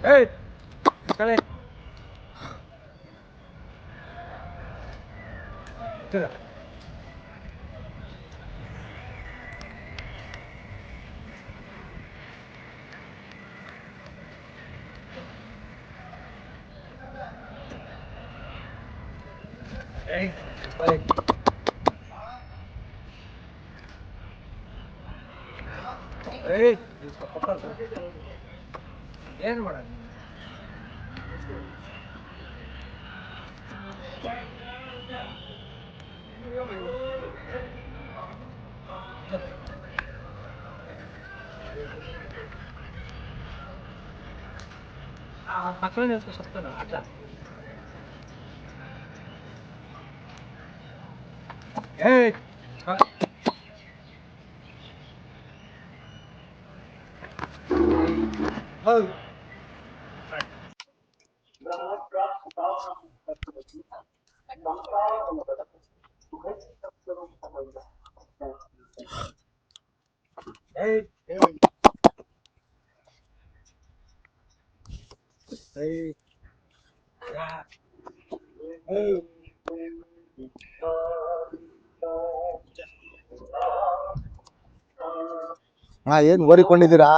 Hey, kalian. Tuh. Hey, balik. Hey, ಏನು ಮಾಡೋದು? ಮಕ್ಕಳನ್ನ ಸತ್ತನ ಆಟ. ಏಯ್ ಹೌದು. Hey, hey, hey. ಏನ್ ಓರಿಕೊಂಡಿದ್ದೀರಾ?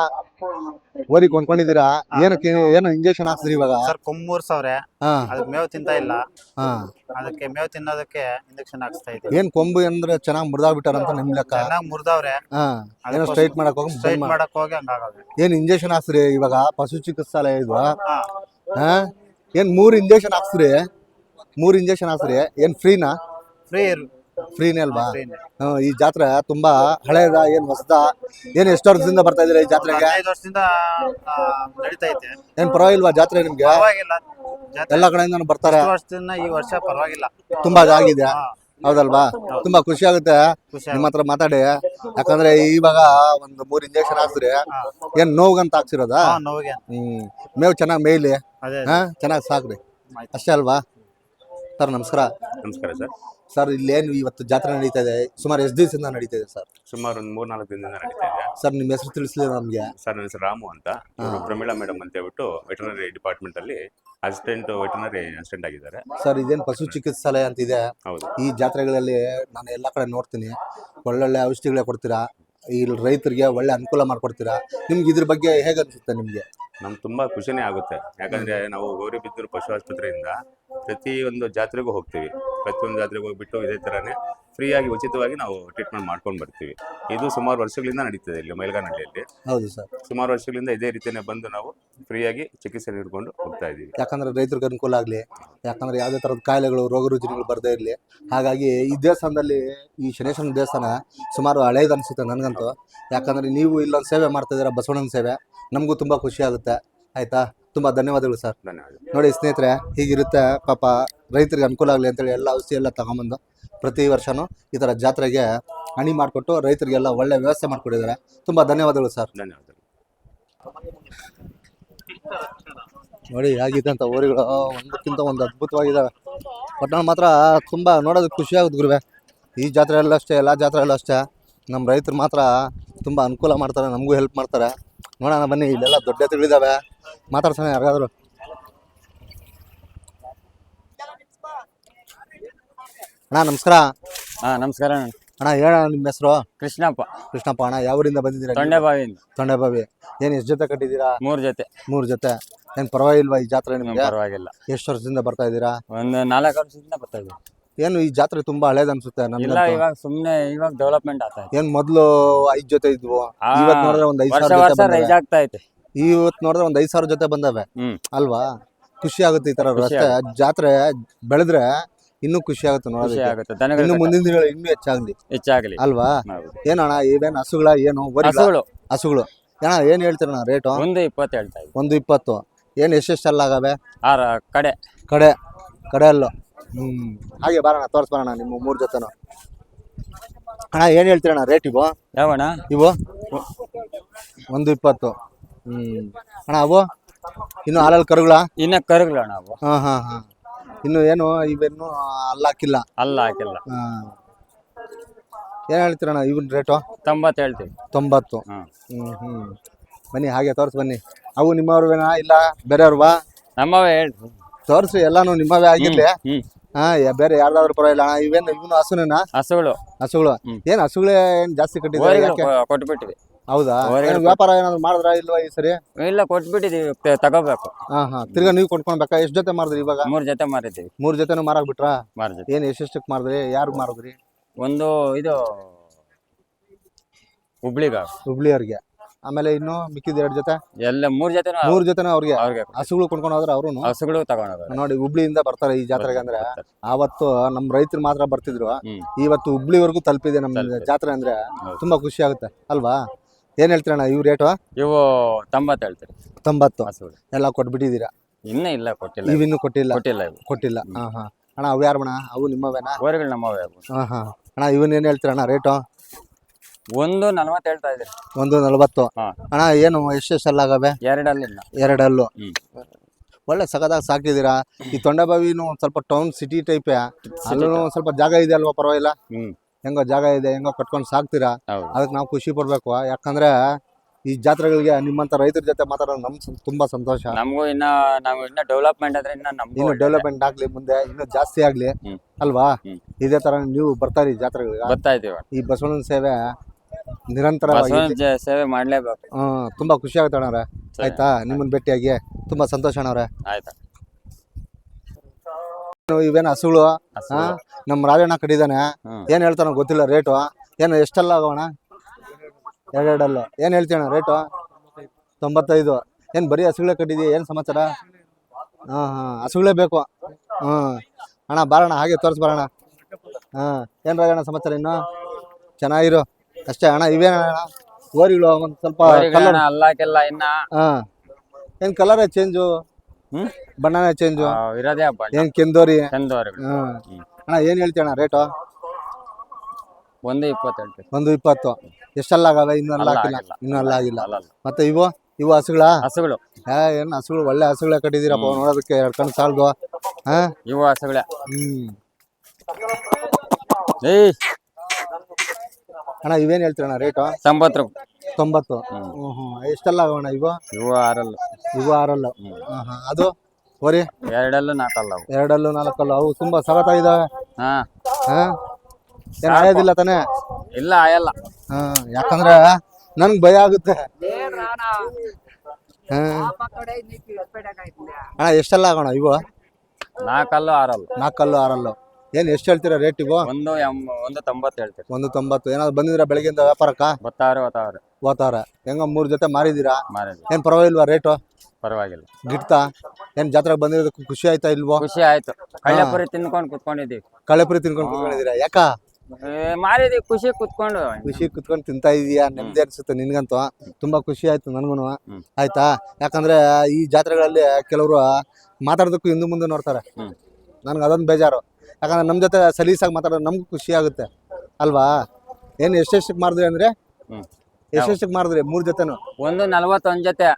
ಓರಿ ಕೊಂಡ್ಕೊಂಡಿದ್ದೀರಾ? ಏನಕ್ಕೆ ಏನು ಇಂಜೆಕ್ಷನ್ ಹಾಕ್ಸ್ರಿ ಇವಾಗ? ಸರ್ ಕೊಂಬೂರ್ ಸಾವಿರ ಹಾ ಅದಕ್ಕೆ ಮೇವು ತಿಂತಾ ಇಲ್ಲ. ಹಾ ಅದಕ್ಕೆ ಮೇವು ತಿನ್ನೋದಕ್ಕೆ ಇಂಜೆಕ್ಷನ್ ಹಾಕ್ಸ್ತಾ ಇದ್ದೀವಿ. ಏನ್ ಕೊಂಬು ಅಂದ್ರೆ ಚೆನ್ನಾಗಿ ಮುರಿದಾಗ್ಬಿಟ್ಟಾರಂತ ನಿಮ್ ಲೆಕ್ಕ? ಚೆನ್ನಾಗಿ ಮುರಿದವ್ರೆ. ಹಾ ಏನೋ ಸ್ಟ್ರೈಟ್ ಮಾಡಕ್ ಹೋಗಿ ಸ್ಟ್ರೈಟ್ ಮಾಡಕ್ ಹೋಗಿ ಹಂಗಾಗವೆ. ಏನ್ ಇಂಜೆಕ್ಷನ್ ಹಾಕ್ಸ್ರಿ ಇವಾಗ? ಪಶು ಚಿಕಿತ್ಸಾಲಯ ಇದು. ಹಾ ಹಾ ಏನ್ 3 ಇಂಜೆಕ್ಷನ್ ಹಾಕ್ಸ್ರಿ? 3 ಇಂಜೆಕ್ಷನ್ ಹಾಕ್ಸ್ರಿ. ಏನ್ ಫ್ರೀನಾ? ಫ್ರೀನೇ ಅಲ್ವಾ? ಈ ಜಾತ್ರೆ ತುಂಬಾ ಹಳೇದ ಏನ್ ಹೊಸದ? ಏನ್ ಎಷ್ಟು ವರ್ಷದಿಂದ ಬರ್ತಾ ಇದೀರಾ ಈ ಜಾತ್ರೆಗೆ? 5 ವರ್ಷದಿಂದ ನಡೀತಾ ಐತೆ. ಏನ್ ಪರವಾಗಿಲ್ವಾ ಜಾತ್ರೆ ನಿಮ್ಗೆ? ಪರವಾಗಿಲ್ಲ, ಎಲ್ಲಾ ಕಡೆಯಿಂದ ಬರ್ತಾರೆ. ವರ್ಷದಿಂದ ಈ ವರ್ಷ ಪರವಾಗಿಲ್ಲ, ತುಂಬಾ ಆಗಿದೆ. ಹೌದಲ್ವಾ? ತುಂಬಾ ಖುಷಿ ಆಗುತ್ತೆ ನಿಮ್ಮ ಹತ್ರ ಮಾತಾಡಿ. ಯಾಕಂದ್ರೆ ಇವಾಗ ಒಂದು 3 ಇಂಜೆಕ್ಷನ್ ಹಾಕ್ಸ್ರಿ. ಏನ್ ನೋವ್ಗಂತ ಹಾಕ್ಸಿರೋದಾ? ನೋವಿಗೆ. ಮೇವ್ ಚೆನ್ನಾಗಿ ಮೇಯ್ಲಿ, ಅದೇ ಚೆನ್ನಾಗಿ ಸಾಕ್ರಿ, ಅಷ್ಟೇ ಅಲ್ವಾ? ಸರ್ ನಮಸ್ಕಾರ. ನಮಸ್ಕಾರ ಸರ್. ಸರ್ ಇಲ್ಲೇನು ಇವತ್ತು ಜಾತ್ರೆ ನಡೀತಾ ಇದೆ? ಸುಮಾರು ಎಷ್ಟು ದಿವಸದಿಂದ ನಡೀತಾ ಇದೆ ಸರ್? ಸುಮಾರು ಒಂದು 3-4 ದಿನದಿಂದ ನಡೀತಾ ಇದೆ ಸರ್. ನಿಮ್ಮ ಹೆಸರು ತಿಳಿಸ್ಲಿಲ್ಲ ನಮಗೆ. ಸರ್ ನನ್ನ ಹೆಸರು ರಾಮು ಅಂತ. ಪ್ರಮೀಳಾ ಮೇಡಮ್ ಅಂತ ಹೇಳ್ಬಿಟ್ಟು ವೆಟರ್ನರಿ ಡಿಪಾರ್ಟ್ಮೆಂಟ್ ಅಲ್ಲಿ ವೆಟರ್ನರಿ ಅಸಿಸ್ಟೆಂಟ್ ಆಗಿದ್ದಾರೆ ಸರ್. ಇದೇನು ಪಶು ಚಿಕಿತ್ಸಾಲಯ ಅಂತಿದೆ. ಹೌದು. ಈ ಜಾತ್ರೆಗಳಲ್ಲಿ ನಾನು ಎಲ್ಲ ಕಡೆ ನೋಡ್ತೀನಿ, ಒಳ್ಳೊಳ್ಳೆ ಔಷಧಿಗಳೇ ಕೊಡ್ತೀರಾ, ಇಲ್ಲಿ ರೈತರಿಗೆ ಒಳ್ಳೆ ಅನುಕೂಲ ಮಾಡ್ಕೊಡ್ತೀರಾ. ನಿಮ್ಗೆ ಇದ್ರ ಬಗ್ಗೆ ಹೇಗೆ ಅನ್ಸುತ್ತೆ ನಿಮ್ಗೆ? ನಮ್ಗೆ ತುಂಬಾ ಖುಷಿನೇ ಆಗುತ್ತೆ. ಯಾಕಂದ್ರೆ ನಾವು ಗೌರಿಬಿದನೂರು ಪಶು ಆಸ್ಪತ್ರೆಯಿಂದ ಪ್ರತಿಯೊಂದು ಜಾತ್ರೆಗೂ ಹೋಗ್ತೀವಿ. ಪ್ರತಿಯೊಂದು ಜಾತ್ರೆಗೆ ಹೋಗ್ಬಿಟ್ಟು ಇದೇ ತರನೇ ಫ್ರೀಯಾಗಿ ಉಚಿತವಾಗಿ ನಾವು ಟ್ರೀಟ್ಮೆಂಟ್ ಮಾಡ್ಕೊಂಡು ಬರ್ತೀವಿ. ಇದು ಸುಮಾರು ವರ್ಷಗಳಿಂದ ನಡೀತದೆ ಇಲ್ಲಿ ಮೈಲಗಾನಹಳ್ಳಿಯಲ್ಲಿ. ಹೌದು ಸರ್. ಸುಮಾರು ವರ್ಷಗಳಿಂದ ಇದೇ ರೀತಿಯೇ ಬಂದು ನಾವು ಫ್ರೀಯಾಗಿ ಚಿಕಿತ್ಸೆ ನೀಡ್ಕೊಂಡು ಹೋಗ್ತಾ ಇದ್ದೀವಿ. ಯಾಕಂದ್ರೆ ರೈತರಿಗೆ ಅನುಕೂಲ ಆಗಲಿ, ಯಾಕಂದ್ರೆ ಯಾವುದೇ ಥರದ ಕಾಯಿಲೆಗಳು ರೋಗ ರುಜಿನಗಳು ಬರದೇ ಇರಲಿ. ಹಾಗಾಗಿ ಈ ದೇವಸ್ಥಾನದಲ್ಲಿ, ಈ ಶನೇಶ್ವರನ ದೇವಸ್ಥಾನ ಸುಮಾರು ಹಳೇದು ಅನಿಸುತ್ತೆ ನನಗಂತೂ. ಯಾಕಂದರೆ ನೀವು ಇಲ್ಲೊಂದು ಸೇವೆ ಮಾಡ್ತಾ ಇದ್ದೀರಾ, ಬಸವಣ್ಣನ ಸೇವೆ. ನಮಗೂ ತುಂಬ ಖುಷಿ ಆಗುತ್ತೆ. ಆಯಿತಾ? ತುಂಬ ಧನ್ಯವಾದಗಳು ಸರ್. ಧನ್ಯವಾದ. ನೋಡಿ ಸ್ನೇಹಿತರೆ, ಹೀಗಿರುತ್ತೆ ಪಾಪ. ರೈತರಿಗೆ ಅನುಕೂಲ ಆಗಲಿ ಅಂತೇಳಿ ಎಲ್ಲ ಔಷಧಿ ಎಲ್ಲ ತಗೊಂಬಂದು ಪ್ರತಿ ವರ್ಷವೂ ಈ ಥರ ಜಾತ್ರೆಗೆ ಹಣಿ ಮಾಡಿಕೊಟ್ಟು ರೈತರಿಗೆಲ್ಲ ಒಳ್ಳೆ ವ್ಯವಸ್ಥೆ ಮಾಡಿಕೊಟ್ಟಿದ್ದಾರೆ. ತುಂಬ ಧನ್ಯವಾದಗಳು ಸರ್. ಧನ್ಯವಾದಗಳು. ನೋಡಿ ಹೇಗಿದೆ ಅಂತ ಊರುಗಳು, ಒಂದಕ್ಕಿಂತ ಒಂದು ಅದ್ಭುತವಾಗಿದ್ದಾವೆ. ಪಟ್ಟಣ ಮಾತ್ರ ತುಂಬ ನೋಡೋದಕ್ಕೆ ಖುಷಿ ಆಗುತ್ತೆ ಗುರುವೆ. ಈ ಜಾತ್ರೆಯಲ್ಲೂ ಅಷ್ಟೇ, ಎಲ್ಲ ಜಾತ್ರೆಯಲ್ಲೂ ಅಷ್ಟೇ ನಮ್ಮ ರೈತರು ಮಾತ್ರ ತುಂಬ ಅನುಕೂಲ ಮಾಡ್ತಾರೆ, ನಮಗೂ ಹೆಲ್ಪ್ ಮಾಡ್ತಾರೆ. ನೋಡೋಣ ಬನ್ನಿ, ಇಲ್ಲೆಲ್ಲ ದೊಡ್ಡ ಎತ್ತುಗಳಿದ್ದಾವೆ. ಮಾತಾಡ್ಸೋಣ ಯಾರಿಗಾದ್ರು. ಅಣ್ಣ ನಮಸ್ಕಾರ. ನಮಸ್ಕಾರ ಅಣ್ಣ ಹೇಳ, ನಿಮ್ಮ ಹೆಸರು? ಕೃಷ್ಣಪ್ಪ. ಕೃಷ್ಣಪ್ಪ. ಅಣ್ಣ ಯಾವೂರಿಂದ ಬಂದಿದ್ದೀರಾ? ತೊಂಡೆಬಾವಿಯಿಂದ. ತೊಂಡೆಬಾವಿ. ಏನು ಎಷ್ಟು ಜೊತೆ ಕಟ್ಟಿದ್ದೀರಾ? 3 ಜೊತೆ. 3 ಜೊತೆ. ಏನು ಪರವಾಗಿಲ್ವಾ ಈ ಜಾತ್ರೆ ನಿಮಗೆ? ಪರವಾಗಿಲ್ಲ. ಎಷ್ಟು ವರ್ಷದಿಂದ ಬರ್ತಾ ಇದ್ದೀರಾ? ಒಂದು 4 ವರ್ಷದಿಂದ ಬರ್ತಾ ಇದ್ದೀವಿ. ಏನು ಈ ಜಾತ್ರೆ ತುಂಬಾ ಹಳೇದು ಅನ್ಸುತ್ತೆ ಇಲ್ಲ, ಇವಾಗ ಸುಮ್ಮನೆ ಇವಾಗ ಡೆವಲಪ್ಮೆಂಟ್ ಆಗ್ತಾ ಇದೆ. ಏನು ಮೊದಲು 5 ಜೊತೆ ಇದ್ವು, ಇವತ್ತು ನೋಡಿದ್ರೆ ಒಂದು 5,000 ಜೊತೆ ರೈಸ್ ಆಗ್ತಾ ಐತೆ. ಇವತ್ತು ನೋಡಿದ್ರೆ ಒಂದು 5,000 ಜೊತೆ ಬಂದವೆ ಅಲ್ವಾ? ಖುಷಿ ಆಗುತ್ತೆ ಈ ತರ ರಸ್ತೆ ಜಾತ್ರೆ ಬೆಳೆದ್ರೆ ಇನ್ನೂ ಖುಷಿ ಆಗುತ್ತೆ ನೋಡೋದಕ್ಕೆ. ಇನ್ನು ಮುಂದಿನ ದಿನಗಳು ಇನ್ನೂ ಹೆಚ್ಚಾಗಲಿ ಅಲ್ವಾ? ಏನಣ್ಣ ಇವೇನು ಹಸುಗಳ? ಏನು ಹಸುಗಳು ಅಣ್ಣ ಏನು ಹೇಳ್ತೀರಣ್ಣ ರೇಟು? 120 ಹೇಳ್ತಾ ಇದ್ದೀವಿ. 120. ಏನು ಎಷ್ಟೆಷ್ಟೆಲ್ಲ ಆಗವೆ? ಕಡೆ ಅಲ್ಲೋ. ಹಾಗೆ ಬರೋಣ, ತೋರಿಸ್ಬರೋಣ ನಿಮ್ಮ 3 ಜೊತೆನೂ. ಅಣ್ಣ ಏನು ಹೇಳ್ತೀರಣ್ಣ ರೇಟ್ ಇವು? ಯಾವಣ್ಣ? ಇವು 120. ಅಣ್ಣ ಅವು ಇನ್ನು ಹಾಲಲ್ಲಿ ಕರುಗಳ ಇನ್ನ ಕರುಗಳು ಅಣ್ಣ ಅವು. ಹಾ ಹಾ ಹಾ ಇನ್ನು ಏನು ಇವೇನು ಅಲ್ಲಾಕಿಲ್ಲ. ಅಲ್ಲ ಹಾಕಿಲ್ಲ. ಹಾ ಏನ್ ಹೇಳ್ತೀರಣ್ಣ ಇವನ್ ರೇಟು? 90 ಹೇಳ್ತೀವಿ. 90. ಹ್ಮ್. ಬನ್ನಿ ಹಾಗೆ ತೋರ್ಸ್ ಬನ್ನಿ. ಅವು ನಿಮ್ಮವ್ರವೇನಾ ಇಲ್ಲ ಬೇರೆಯವ್ರವಾ? ನಮ್ಮವೇ ಹೇಳ್ರಿ. ತೋರ್ಸಿ ಎಲ್ಲಾನು ನಿಮ್ಮವೇ ಆಗಿರ್ಲಿ. ಹ್ಮ್. ಹಾ ಬೇರೆ ಯಾರ್ದಾದ್ರು ಪರವಾಗಿಲ್ಲ ಅಣ್ಣ. ಇವೇನು ಇವನು ಹಸುನೇನಾ? ಹಸುಗಳು ಏನ್ ಹಸುಗಳೇ ಏನ್ ಜಾಸ್ತಿ ಕಟ್ಟಿದ್ದಾರೆ ಯಾಕೆ? ಕೊಟ್ಬಿಟ್ಟಿವಿ. ಹೌದಾ? ಏನ್ ವ್ಯಾಪಾರ ಏನಾದ್ರು ಮಾಡಿದ್ರಾ ಇಲ್ವಾ ಈ ಸರಿ? ಇಲ್ಲ ಕೊಟ್ಬಿಟ್ಟಿದೀವಿ, ತಗೋಬೇಕು. ಹಾ ತಿರ್ಗಾ ನೀವು ಕೊಟ್ಕೊಳ್ಬೇಕಾ? ಎಷ್ಟ್ ಜೊತೆ ಮಾರಿದ್ರಿ ಇವಾಗ? 3 ಜೊತೆ ಮಾರಿದ್ದೀವಿ. 3 ಜೊತೆನೂ ಮಾರಾಕ್ ಬಿಟ್ರಾ? ಮಾರಿದ್ವಿ. ಏನ್ ಎಷ್ಟೆಷ್ಟಕ್ಕೆ ಮಾರಿದ್ರಿ? ಯಾರು ಮಾರಿದ್ರಿ? ಒಂದು ಇದು ಹುಬ್ಳಿಯವ್ರಿಗೆ. ಆಮೇಲೆ ಇನ್ನು ಮಿಕ್ಕಿದ 2 ಜೊತೆ ಎಲ್ಲ 3 ಜೊತೆ 3 ಜೊತೆನೂ ಅವ್ರಿಗೆ. ಅವ್ರಿಗೆ ಹಸುಗಳು ಕೊಂಡ್ಕೊಂಡು ಹೋದ್ರೆ ಅವರು ಹಸುಗಳು ತಗೊಂಡೋದ್ರು. ನೋಡಿ ಹುಬ್ಳಿಯಿಂದ ಬರ್ತಾರೆ ಈ ಜಾತ್ರೆಗೆ. ಅಂದ್ರೆ ಆವತ್ತು ನಮ್ ರೈತರು ಮಾತ್ರ ಬರ್ತಿದ್ರು, ಇವತ್ತು ಹುಬ್ಳಿವರೆಗೂ ತಲುಪಿದೆ ನಮ್ ಜಾತ್ರೆ. ಅಂದ್ರೆ ತುಂಬಾ ಖುಷಿ ಆಗುತ್ತೆ ಅಲ್ವಾ? ಏನ್ ಹೇಳ್ತೀರಣ್ಣ ಇವ್ ರೇಟು? ಇವು 90 ಹೇಳ್ತೀರಿ. 90 ಹಸುಗಳು ಎಲ್ಲ ಕೊಟ್ಬಿಟ್ಟಿದ್ದೀರಾ? ಇನ್ನ ಇಲ್ಲ, ಕೊಟ್ಟಿಲ್ಲ. ಇವಿನ್ನು ಕೊಟ್ಟಿಲ್ಲ. ಇವು ಕೊಟ್ಟಿಲ್ಲ. ಹಾ ಅಣ್ಣ ಅವು ಯಾರಣ್ಣ? ಅವು ನಿಮ್ಮವೇನಾ? ಗೋರಿಗಳು ನಮ್ಮವೇ ಅವು. ಹಾ ಅಣ್ಣ ಇವನ್ ಏನ್ ಹೇಳ್ತೀರಣ್ಣ ರೇಟು? 140 ಹೇಳ್ತಾ ಇದ್ದೀರಿ. 140. ಹಾ. ಅಣ್ಣ ಏನು ಎಷ್ಟೆಷ್ಟಲ್ಲಾಗವೆ? 2 ಅಲ್ಲಿಲ್ಲ. 2 ಅಲ್ಲು. ಒಳ್ಳೆ ಸಗದಾಗಿ ಸಾಕಿದೀರಾ. ಈ ತೊಂಡಬಾವಿನೂ ಸ್ವಲ್ಪ ಟೌನ್ ಸಿಟಿ ಟೈಪ್, ಅಲ್ಲೂ ಸ್ವಲ್ಪ ಜಾಗ ಇದೆ ಅಲ್ವಾ? ಪರವಾಗಿಲ್ಲ, ಹೆಂಗೋ ಜಾಗ ಇದೆ, ಹೆಂಗೋ ಕಟ್ಕೊಂಡು ಸಾಕ್ತೀರಾ. ಅದಕ್ಕೆ ನಾವು ಖುಷಿ ಪಡ್ಬೇಕು. ಯಾಕಂದ್ರೆ ಈ ಜಾತ್ರೆಗಳಿಗೆ ನಿಮ್ಮಂತ ರೈತರ ಜೊತೆ ಮಾತಾಡೋದು ನಮ್ಗೆ ತುಂಬಾ ಸಂತೋಷ. ನಮಗೂ ನಾವು ಇನ್ನ ಡೆವಲಪ್ಮೆಂಟ್ ಆದ್ರೆ ಇನ್ನು ಡೆವಲಪ್ಮೆಂಟ್ ಆಗ್ಲಿ, ಮುಂದೆ ಇನ್ನೂ ಜಾಸ್ತಿ ಆಗ್ಲಿ ಅಲ್ವಾ? ಇದೇ ತರ ನೀವು ಬರ್ತಾರೆ ಈ ಜಾತ್ರೆಗಳಿಗೆ. ಬರ್ತಾ ಇದೀವಿ. ಈ ಬಸವಣ್ಣನ ಸೇವೆ ನಿರಂತರವಾಗಿ ಸೇವೆ ಮಾಡ್ಲೇಬೇಕು. ತುಂಬಾ ಖುಷಿ ಆಗುತ್ತೆ ಅಣ್ಣವ್ರೆ. ಆಯ್ತಾ? ನಿಮ್ಮನ್ನ ಭೇಟಿಯಾಗಿ ತುಂಬಾ ಸಂತೋಷ ಅಣ್ಣವ್ರೆ. ಆಯ್ತಾ? ಇವೇನು ಹಸುಗಳು? ನಮ್ ರಾಜಣ್ಣ ಕಟ್ಟಿದಾನೆ. ಏನ್ ಹೇಳ್ತಾನ ಗೊತ್ತಿಲ್ಲ ರೇಟು. ಏನು ಎಷ್ಟೆಲ್ಲ ಆಗೋಣ? 2 ಅಲ್ಲ. ಏನ್ ಹೇಳ್ತೀಯಣ್ಣ ರೇಟು? 95. ಏನ್ ಬರೀ ಹಸುಗಳೇ ಕಟ್ಟಿದೀಯ? ಏನ್ ಸಮಾಚಾರ? ಹಾ ಹಸುಗಳೇ ಬೇಕು. ಅಣ್ಣ ಬಾರಣ ಹಾಗೆ ತೋರ್ಸ್ ಬರೋಣ. ಏನ್ ರಾಜಣ್ಣ ಸಮಾಚಾರ? ಇನ್ನು ಚೆನ್ನಾಗಿರು ಅಷ್ಟೇ ಅಣ್ಣ. ಇವೇನಣ್ಣ ಓರಿಗಳು? ಒಂದ್ ಸ್ವಲ್ಪ ಕಲರ್ ಅಲ್ಲಾಕೆಲ್ಲ ಇನ್ನ ಏನ್ ಕಲರ್ ಚೇಂಜು, ಬಣ್ಣನೇ ಚೇಂಜು ಇರೋದೇ ಹಬ್ಬ. ಏನ್ ಕೆಂದೋರಿ? ಅಣ್ಣ ಏನ್ ಹೇಳ್ತೀಯಣ್ಣ ರೇಟು? 120 ಹೇಳ್ತೀವಿ. 120. ಎಷ್ಟೆಲ್ಲ ಆಗವೆ? ಇನ್ನೂ ಎಲ್ಲ ಹಾಕಿಲ್ಲ. ಇನ್ನೂ ಎಲ್ಲ ಆಗಿಲ್ಲ. ಮತ್ತೆ ಇವು ಹಸುಗಳ? ಹಸುಗಳು. ಏನ್ ಹಸುಗಳು? ಒಳ್ಳೆ ಹಸುಗಳೇ ಕಟ್ಟಿದೀರಪ್ಪ, ನೋಡೋದಕ್ಕೆ 2 ಕಣ್ಣು ಸಾಲ್ದು. ಇವು ಹಸುಗಳೇ. ಅಣ್ಣ ಇವೇನ್ ಹೇಳ್ತೀರಣ್ಣ ರೇಟು? 90. 90. ಎಷ್ಟೆಲ್ಲ ಆಗೋಣ ಇವು? ಇವು 6 ಅಲ್ಲ. ಇವು 6 ಅಲ್ಲ. ಅದು ಓರಿ? 2 ಅಲ್ಲ 4 ಅಲ್ಲ. 2 ಅಲ್ಲ 4 ಅಲ್ಲ. ಅವು ತುಂಬಾ ಸಗತ್ತಾಗಿದ್ದಾವೆ. ಏನ್ ಆಯೋದಿಲ್ಲ ತಾನೇ? ಇಲ್ಲ ಆಯಲ್ಲ. ಯಾಕಂದ್ರೆ ನನ್ಗೆ ಭಯ ಆಗುತ್ತೆ. ಅಣ್ಣ ಎಷ್ಟೆಲ್ಲ ಆಗೋಣ ಇವು? 4 ಅಲ್ಲ 6 ಅಲ್ಲ. 4 ಅಲ್ಲ 6 ಅಲ್ಲ. ಏನ್ ಎಷ್ಟು ಹೇಳ್ತೀರಾ ರೇಟ್ ಇವು? 190 ಹೇಳ್ತೀವಿ. 190. ಏನಾದ್ರು ಬಂದಿದ್ರ ಬೆಳಗ್ಗೆಯಿಂದ ವ್ಯಾಪಾರಕ್ಕ? ಓತಾರ ಹೆಂಗ 3 ಜೊತೆ ಮಾರಿದೀರಾ? ಏನ್ ಪರವಾಗಿಲ್ವಾ ರೇಟು? ಪರವಾಗಿಲ್ಲ. ಗಿಟ್ತಾ? ಏನ್ ಜಾತ್ರೆಗೆ ಬಂದಿರೋದಕ್ಕೆ ಖುಷಿ ಆಯ್ತಾ ಇಲ್ವೋ? ಖುಷಿ ಆಯ್ತು. ಕಳ್ಳೆಪುರಿ ತಿನ್ಕೊಂಡು ಕುತ್ಕೊಂಡಿದ್ದೀವಿ. ಕಳ್ಳೆಪುರಿ ತಿನ್ಕೊಂಡು ಕುತ್ಕೊಂಡಿದ್ದೀರಾ? ಯಾಕ? ಮಾರಿದೀವಿ ಖುಷಿ ಕುತ್ಕೊಂಡು ತಿಂತಾ ಇದೀಯಾ? ನೆಮ್ಮದಿ ಅನ್ಸುತ್ತೆ ನಿನ್ಗಂತೂ. ತುಂಬಾ ಖುಷಿ ಆಯ್ತು ನನ್ಗೂನು. ಆಯ್ತಾ? ಯಾಕಂದ್ರೆ ಈ ಜಾತ್ರೆಗಳಲ್ಲಿ ಕೆಲವರು ಮಾತಾಡೋದಕ್ಕೂ ಹಿಂದೆ ಮುಂದೆ ನೋಡ್ತಾರೆ. ನನ್ಗೆ ಅದೊಂದು ಬೇಜಾರು. ಯಾಕಂದ್ರೆ ನಮ್ಮ ಜೊತೆ ಸಲೀಸಾಗಿ ಮಾತಾಡೋದು ನಮ್ಗೂ ಖುಷಿ ಆಗುತ್ತೆ ಅಲ್ವಾ? ಏನು ಎಷ್ಟೆಷ್ಟಕ್ಕೆ ಮಾಡಿದ್ರಿ ಅಂದ್ರೆ? ಎಷ್ಟೆಷ್ಟಕ್ಕೆ ಮಾಡಿದ್ರಿ 3 ಜೊತೆನು? 140 ಒಂದ್ ಜೊತೆ,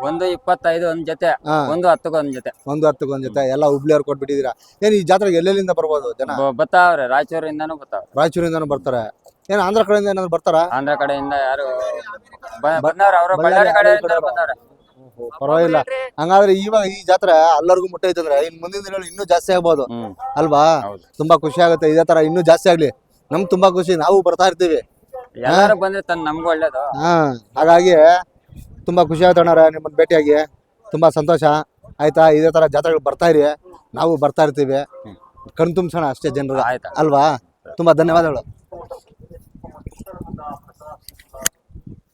125 ಒಂದ್ ಜೊತೆ, 110 ಒಂದ್ ಜೊತೆ. 110 ಒಂದ್ ಜೊತೆ ಎಲ್ಲ ಹುಬ್ಳಿಯವ್ರು ಕೊಟ್ಬಿಟ್ಟಿದ್ದೀರಾ. ಏನ್ ಈ ಜಾತ್ರೆಗೆ ಎಲ್ಲೆಲ್ಲಿಂದ ಬರ್ಬೋದು ಜನ? ಬರ್ತಾವ್ರೆ, ರಾಯಚೂರಿಂದಾನು ಬರ್ತಾವ್ರೆ. ರಾಯಚೂರಿಂದಾನು ಬರ್ತಾರೆ. ಏನ್ ಆಂಧ್ರ ಕಡೆಯಿಂದ ಏನಾದ್ರು ಬರ್ತಾರಾ? ಆಂಧ್ರ ಕಡೆಯಿಂದ ಯಾರು ಬಂದವ್ರೆ, ಅವರು ಬಳ್ಳಾರಿ ಕಡೆಯಿಂದ ಬಂದವ್ರೆ. ಪರವಾಗಿಲ್ಲ. ಹಂಗಾದ್ರೆ ಇವಾಗ ಈ ಜಾತ್ರೆ ಎಲ್ಲರಿಗೂ ಮುಟ್ಟೈತಂದ್ರೆ ಇನ್ ಮುಂದಿನ ದಿನಗಳು ಇನ್ನೂ ಜಾಸ್ತಿ ಆಗ್ಬೋದು ಅಲ್ವಾ? ತುಂಬಾ ಖುಷಿ ಆಗುತ್ತೆ. ಇದೇ ತರ ಇನ್ನೂ ಜಾಸ್ತಿ ಆಗ್ಲಿ. ನಮ್ಗೆ ತುಂಬಾ ಖುಷಿ, ನಾವು ಬರ್ತಾ ಇರ್ತೀವಿ. ಎಲ್ಲಾರು ಬಂದ್ರೆ ನಮ್ಗೂ ಒಳ್ಳೇದು. ಹಾಗಾಗಿ ತುಂಬಾ ಖುಷಿ ಆಯ್ತು ಅಣ್ಣಾರ ನಿಮ್ಮನ್ನ ಭೇಟಿಯಾಗಿ. ತುಂಬಾ ಸಂತೋಷ. ಆಯ್ತಾ? ಇದೇ ತರ ಜಾತ್ರೆಗಳು ಬರ್ತಾ ಇರಿ, ನಾವು ಬರ್ತಾ ಇರ್ತೀವಿ. ಕಣ್ ತುಂಬಿಸೋಣ ಅಷ್ಟೇ ಜನರು ಅಲ್ವಾ? ತುಂಬಾ ಧನ್ಯವಾದಗಳು.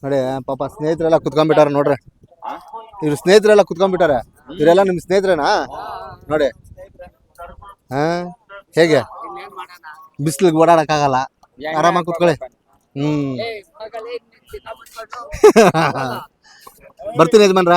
ನೋಡಿ ಪಾಪ ಸ್ನೇಹಿತರೆಲ್ಲ ಕುತ್ಕೊಂಡ್ಬಿಟ್ಟಾರ ನೋಡ್ರಿ. ಇವ್ರ ಸ್ನೇಹಿತರೆಲ್ಲ ಕುತ್ಕೊಂಡ್ಬಿಟ್ಟಾರೆ. ಇವರೆಲ್ಲ ನಿಮ್ ಸ್ನೇಹಿತರೇನಾ? ನೋಡಿ ಹೇಗೆ ಬಿಸಿಲಿಗೆ ಓಡಾಡಕ್ಕಾಗಲ್ಲ, ಆರಾಮಾಗಿ ಕುತ್ಕೊಳ್ಳಿ. ಬರ್ತೀನಿ ಯಜಮಾನ್ರ.